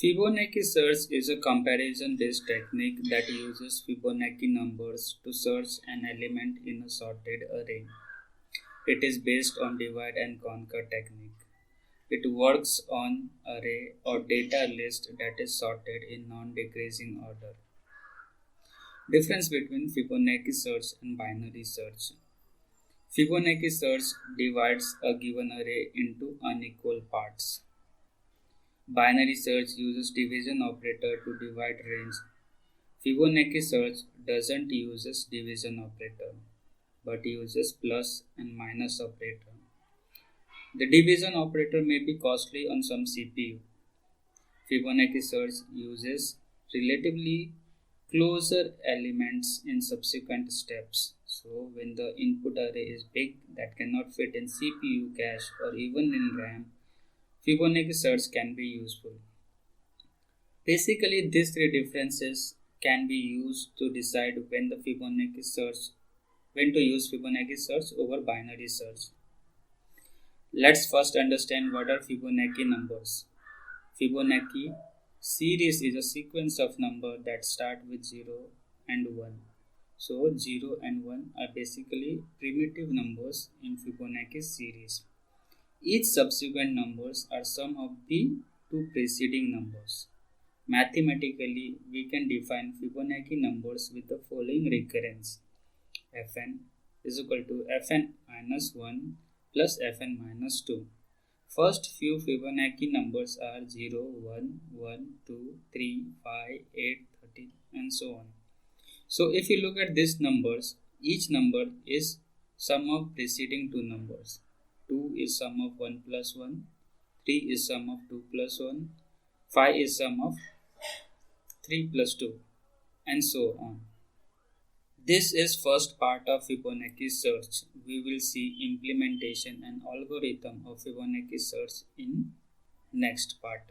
Fibonacci search is a comparison-based technique that uses Fibonacci numbers to search an element in a sorted array. It is based on divide and conquer technique. It works on array or data list that is sorted in non-decreasing order. Difference between Fibonacci search and binary search. Fibonacci search divides a given array into unequal parts. Binary search uses division operator to divide range. Fibonacci search doesn't use division operator but uses plus and minus operator. The division operator may be costly on some CPU. Fibonacci search uses relatively closer elements in subsequent steps. So when the input array is big that cannot fit in CPU cache or even in RAM, Fibonacci search can be useful. Basically, these three differences can be used to decide when to use Fibonacci search over binary search. Let's first understand what are Fibonacci numbers. Fibonacci series is a sequence of numbers that start with 0 and 1. So 0 and 1 are basically primitive numbers in Fibonacci series. Each subsequent numbers are sum of the two preceding numbers. Mathematically, we can define Fibonacci numbers with the following recurrence. Fn is equal to Fn minus 1 plus Fn minus 2. First few Fibonacci numbers are 0, 1, 1, 2, 3, 5, 8, 13 and so on. So if you look at these numbers, each number is sum of preceding two numbers. 2 is sum of 1 plus 1, 3 is sum of 2 plus 1, 5 is sum of 3 plus 2 and so on. This is first part of Fibonacci search. We will see implementation and algorithm of Fibonacci search in next part.